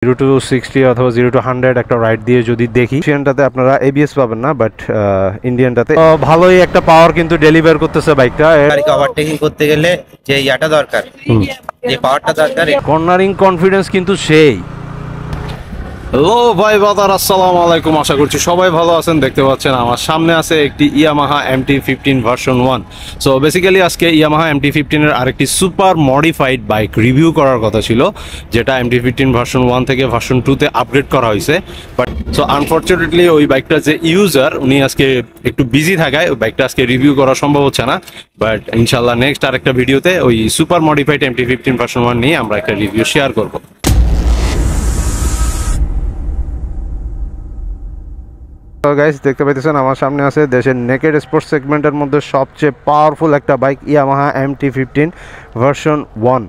0 to 60 অথবা 0 to 100 একটা ride দিয়ে যদি দেখি, ইন্ডিয়ানটাতে আপনারা এবিএস পাবেন না, বাট ইন্ডিয়ানটাতে ভালোই একটা পাওয়ার কিন্তু ডেলিভার করতেছে বাইকটা। গাড়িকে ওভারটেকিং করতে গেলে যে ইয়াটা দরকার, যে পাওয়ারটা দরকার, কর্নারিং কনফিডেন্স কিন্তু সেই। হ্যালো ভাই বাদার, আসসালামু আলাইকুম। আশা করছি সবাই ভালো আছেন। দেখতে পাচ্ছেন আমার সামনে আছে একটি Yamaha MT-15 version 1। So basically আজকে ইয়ামাহা MT-15 এর আরেকটি সুপার মডিফাইড বাইক রিভিউ করার কথা ছিল, যেটা MT-15 ভার্সন 1 থেকে ভার্সন 2 তে আপগ্রেড করা হয়েছে। বাট সো আনফর্চুনেটলি ওই বাইকটার যে ইউজার, উনি আজকে একটু বিজি থাকায় ওই বাইকটা আজকে রিভিউ করা সম্ভব হচ্ছে না। বাট ইনশাল্লাহ নেক্সট আরেকটা ভিডিওতে ওই সুপার মডিফাইড MT-15 ভার্সন 1 নিয়ে আমরা একটা রিভিউ শেয়ার করবো। গাইস, দেখতে পাইতেছেন আমার সামনে আছে দেশের নেকেড স্পোর্টস সেগমেন্টের মধ্যে সবচেয়ে পাওয়ারফুল একটা bike, Yamaha MT-15 version 1,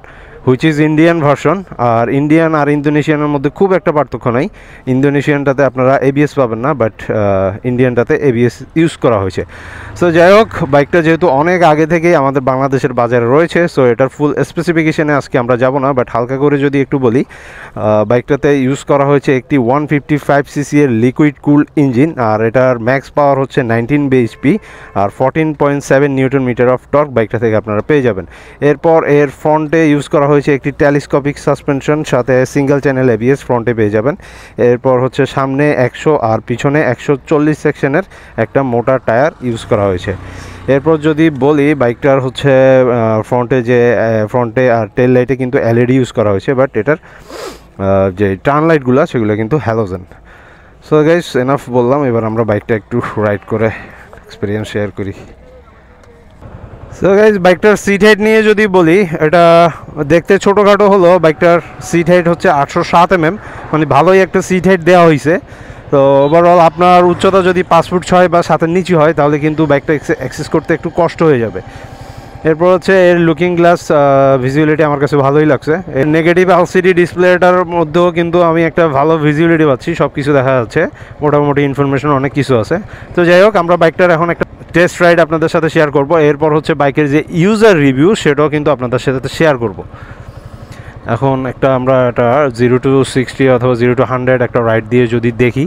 which is Indian version. আর ইন্ডিয়ান আর ইন্দোনেশিয়ানের মধ্যে খুব একটা পার্থক্য নাই। ইন্দোনেশিয়ানটাতে আপনারা এবিএস পাবেন না, বাট ইন্ডিয়ানটাতে এবিএস ইউজ করা হয়েছে। সো যাই হোক, বাইকটা যেহেতু অনেক আগে থেকেই আমাদের বাংলাদেশের বাজারে রয়েছে, সো এটার ফুল স্পেসিফিকেশানে আজকে আমরা যাব না, বাট হালকা করে যদি একটু বলি, বাইকটাতে ইউজ করা হয়েছে একটি 155cc এর লিকুইড কুল ইঞ্জিন, আর এটার ম্যাক্স পাওয়ার হচ্ছে 19 bhp আর 14.7 নিউটন মিটার অফ টর্ক বাইকটা থেকে আপনারা পেয়ে যাবেন। এরপর এর ফ্রন্টে ইউজ করা হয়েছে একটি টেলিস্কোপিক সাসপেনশন, সাথে সিঙ্গেল চ্যানেল এবিএস ফ্রন্টে পেয়ে যাবেন। এরপর হচ্ছে সামনে 100 আর পিছনে 140 সেকশনের একটা মোটা টায়ার ইউজ করা হয়েছে। এরপর যদি বলি, বাইকটার হচ্ছে ফ্রন্টে আর টেল লাইটে কিন্তু এলইডি ইউজ করা হয়েছে, বাট এটার যে টার্ন লাইটগুলো সেগুলো কিন্তু হ্যালোজেন। সো গাইস, এনাফ বললাম, এবার আমরা বাইকটা একটু রাইড করে এক্সপিরিয়েন্স শেয়ার করি। সো গাইস, বাইকটার সিট হাইট নিয়ে যদি বলি, এটা দেখতে ছোটোখাটো হলো, বাইকটার সিট হাইট হচ্ছে 807 mm, মানে ভালোই একটা সিট হাইট দেওয়া হয়েছে। তো ওভারঅল আপনার উচ্চতা যদি 5 ফুট 6 বা 7 এর নিচে হয়, তাহলে কিন্তু বাইকটা অ্যাক্সেস করতে একটু কষ্ট হয়ে যাবে। এরপর হচ্ছে এর লুকিং গ্লাস ভিজিবিলিটি আমার কাছে ভালোই লাগছে। এর নেগেটিভ এলসিডি ডিসপ্লেটার মধ্যেও কিন্তু আমি একটা ভালো ভিজিবিলিটি পাচ্ছি, সব কিছু দেখা যাচ্ছে, মোটামুটি ইনফরমেশন অনেক কিছু আছে। তো যাই হোক, আমরা বাইকটার এখন একটা টেস্ট রাইড আপনাদের সাথে শেয়ার করব। এরপর হচ্ছে বাইকের যে ইউজার রিভিউ, সেটাও কিন্তু আপনাদের সাথে শেয়ার করব। এখন আমরা এটা 0 to 60 অথবা 0 to 100 একটা রাইড দিয়ে যদি দেখি।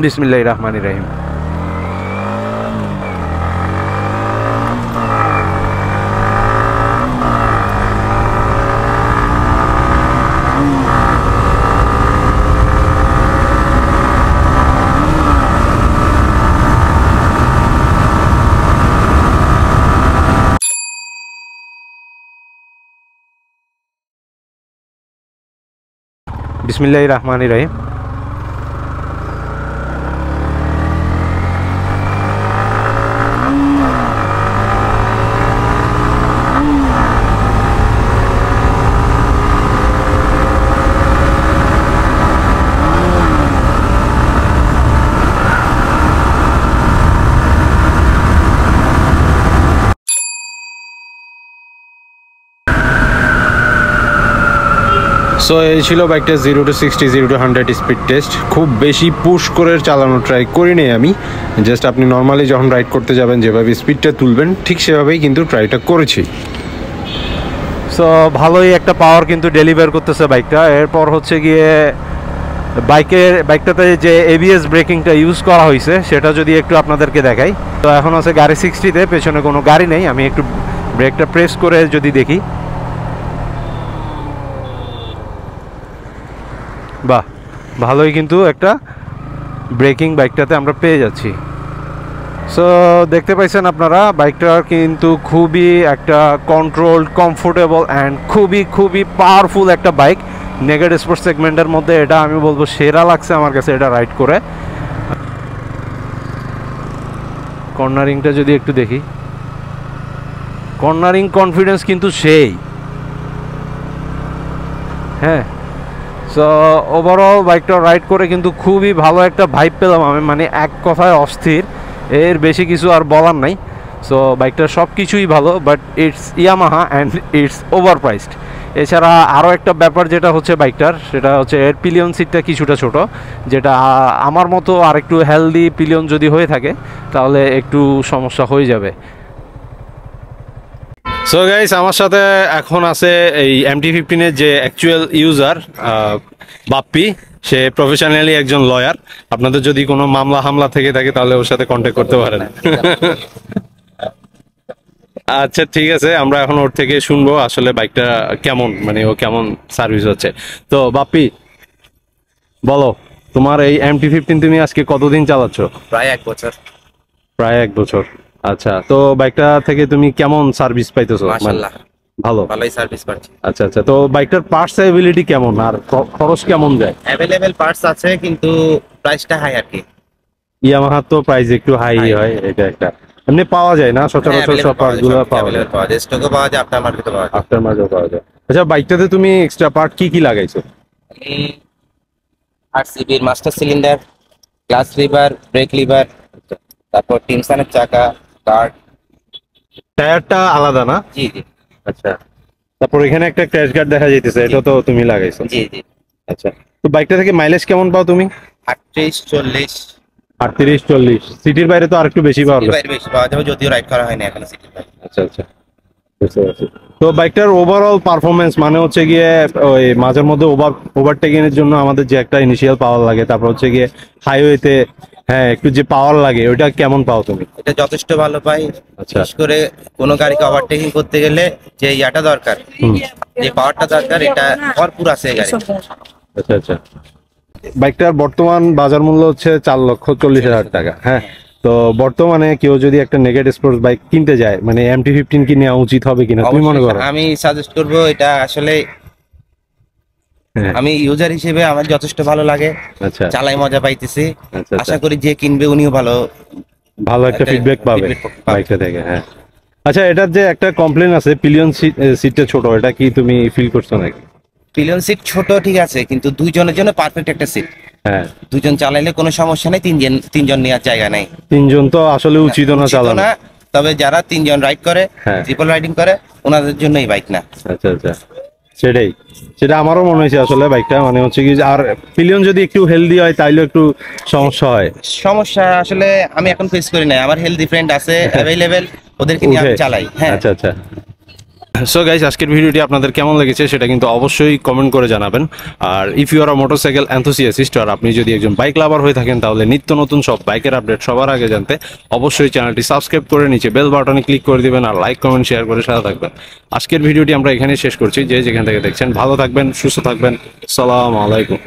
বিসমিল্লাহির রহমানির রহিম। বিসমিল্লাহির রহমানির রহিম। সো এই ছিল বাইকটা 0 to 60 0 to 100 স্পিড টেস্ট। খুব বেশি পুশ করে চালানো ট্রাই করিনি আমি, জাস্ট আপনি নর্মালি যখন রাইড করতে যাবেন যেভাবে স্পিডটা তুলবেন ঠিক সেভাবেই কিন্তু ট্রাইটা করেছি। সো ভালোই একটা পাওয়ার কিন্তু ডেলিভার করতেছে বাইকটা। এরপর হচ্ছে গিয়ে বাইকটাতে যে এবিএস ব্রেকিংটা ইউজ করা হয়েছে সেটা যদি একটু আপনাদেরকে দেখাই। তো এখন আছে গাড়ি 60-তে, পেছনে কোনো গাড়ি নেই। আমি একটু ব্রেকটা প্রেস করে যদি দেখি, বাহ, ভালোই কিন্তু একটা ব্রেকিং বাইকটাতে আমরা পেয়ে যাচ্ছি। সো দেখতে পাইছেন আপনারা, বাইকটার কিন্তু খুবই একটা কন্ট্রোলড, কমফোর্টেবল অ্যান্ড খুবই পাওয়ারফুল একটা বাইক। নেগেড স্পোর্টস সেগমেন্টের মধ্যে এটা আমি বলবো সেরা লাগছে আমার কাছে এটা রাইড করে। কর্নারিংটা যদি একটু দেখি, কর্নারিং কনফিডেন্স কিন্তু সেই। হ্যাঁ, সো ওভারঅল বাইকটা রাইড করে কিন্তু খুবই ভালো একটা ভাইব পেলাম আমি, মানে এক কথায় অস্থির, এর বেশি কিছু আর বলার নাই। সো বাইকটার সব কিছুই ভালো, but it's Yamaha and it's over priced. এছাড়া আরও একটা ব্যাপার যেটা হচ্ছে বাইকটার, সেটা হচ্ছে এর পিলিয়ন সিটটা কিছুটা ছোট, যেটা আমার মতো আর একটু হেলদি পিলিয়ন যদি হয়ে থাকে তাহলে একটু সমস্যা হয়ে যাবে। সো গাইস, আমার সাথে এখন আছে এই MT-15 এর যে অ্যাকচুয়াল ইউজার বাপ্পি। সে প্রফেশনালি একজন লয়ার। আপনাদের যদি কোনো মামলা হামলা থেকে থাকে তাহলে ওর সাথে কন্ট্যাক্ট করতে পারেন। আচ্ছা ঠিক আছে, আমরা এখন ওর থেকে শুনবো আসলে বাইকটা কেমন, মানে ও কেমন সার্ভিস হচ্ছে। তো বাপ্পি বলো, তোমার এই MT-15 তুমি আজকে কতদিন চালাচ্ছ? প্রায় 1 বছর। প্রায় 1 বছর। আচ্ছা, তো বাইকটা থেকে তুমি কেমন সার্ভিস পাইতেছো? মাশাআল্লাহ ভালোই সার্ভিস পাচ্ছি। আচ্ছা আচ্ছা, তো বাইকটার পার্টস অ্যাভেলেবিলিটি কেমন আর খরচ কেমন যায়? অ্যাভেলেবেল পার্টস আছে কিন্তু প্রাইসটা হাই আর কি। ইয়ামাহার তো প্রাইস একটু হাই হয়, এটা একটা এমনি পাওয়া যায় না সচরাচর, সব পার্টস গুলো পাওয়া যায়, স্টকও পাওয়া যায়, আফটার মার্কেটও পাওয়া যায়। আফটার মার্কেটও পাওয়া যায়। আচ্ছা, বাইকটাতে তুমি এক্সট্রা পার্ট কি কি লাগাইছো? RCB master cylinder, clutch lever, brake lever, তারপর টিমসানের চাকা, গার্ড। টায়ারটা আলাদা না? জি জি। আচ্ছা, তারপর এখানে একটা ক্র্যাশ গার্ড দেখা যাইতেছে, এটা তো তুমি লাগাইছো? জি জি। আচ্ছা, তো বাইকটা থেকে মাইলেজ কেমন পাও তুমি? 38-40। 38-40। সিটির বাইরে তো আরেকটু বেশি পাওয়া যায়। বাইরে বেশি পাওয়া যাবে, যদিও রাইড করা হয়নি এখনো সিটির বাইরে। আচ্ছা আচ্ছা, বুঝতে পারছি। তো বাইকটার ওভারঅল পারফরমেন্স মানে হচ্ছে গিয়ে ওই মাঝের মধ্যে ওভারটেকিং এর জন্য আমাদের যে একটা ইনিশিয়াল পাওয়ার লাগে, তারপর হচ্ছে গিয়ে হাইওয়েতে একটু যে পাওয়ার লাগে, ওইটা কেমন পাও তুমি? এটা যথেষ্ট ভালো পাই। আচ্ছা, বিশেষ করে কোনো গাড়িকে ওভারটেকিং করতে গেলে যে ইয়াটা দরকার, যে পাওয়ারটা দরকার, এটা ভরপুর আছে এই গাড়ি। আচ্ছা আচ্ছা। বাইকটার বর্তমান বাজার মূল্য হচ্ছে 4,40,000 টাকা। হ্যাঁ, তো বর্তমানে কেউ যদি একটা নেগেট স্পোর্টস বাইক কিনতে যায়, মানে MT-15 কি নেওয়া উচিত হবে কিনা তুমি মনে করো? আমি সাজেস্ট করব এটা আসলে আমি ইউজার হিসেবে আমার যথেষ্ট ভালো লাগে। আচ্ছা, চালাই মজা পাইতেছি। আচ্ছা, আশা করি যে কিনবে উনিও ভালো একটা ফিডব্যাক পাবে বাইকটা থেকে। হ্যাঁ, আচ্ছা, এটার যে একটা কমপ্লেন আছে পিলিয়ন সিটটা ছোট, এটা কি তুমি ফিল করছো নাকি? পিলিয়ন সিট ছোট ঠিক আছে, কিন্তু দুইজনের জন্য পারফেক্ট একটা সিট। হ্যাঁ, দুজন চালাইলে কোনো সমস্যা নেই, তিনজন নেওয়ার জায়গা নেই। 3 জন তো আসলে উচিত না চালানো। তবে যারা 3 জন রাইড করে, ট্রিপল রাইডিং করে, ওনাদের জন্য এই বাইক না। আচ্ছা আচ্ছা, সেটা আমারও মনে হয়েছে আসলে বাইকটা মানে হচ্ছে কি, আর পিলিয়ন যদি একটু হেলদি হয় তাইলে একটু সমস্যা হয়। সমস্যা আসলে আমি এখন ফেস করি না, আমার হেলদি ফ্রেন্ড আছে অ্যাভেলেবেল, ওদেরকে নিয়ে আমি চালাই। হ্যাঁ, আচ্ছা আচ্ছা। সো গাইস, আজকের ভিডিওটি আপনাদের কেমন লেগেছে সেটা কিন্তু অবশ্যই কমেন্ট করে জানাবেন। আর if you are a motorcycle enthusiast, আর আপনি যদি একজন বাইক লাভার হয়ে থাকেন, তাহলে নিত্য নতুন সব বাইকের আপডেট সবার আগে জানতে অবশ্যই চ্যানেলটি সাবস্ক্রাইব করে নিচে বেল বাটনে ক্লিক করে দিবেন, আর লাইক কমেন্ট শেয়ার করে সাথে থাকবেন। আজকের ভিডিওটি আমরা এখানেই শেষ করছি। যে যেখান থেকে দেখছেন ভালো থাকবেন, সুস্থ থাকবেন। আসসালামু আলাইকুম।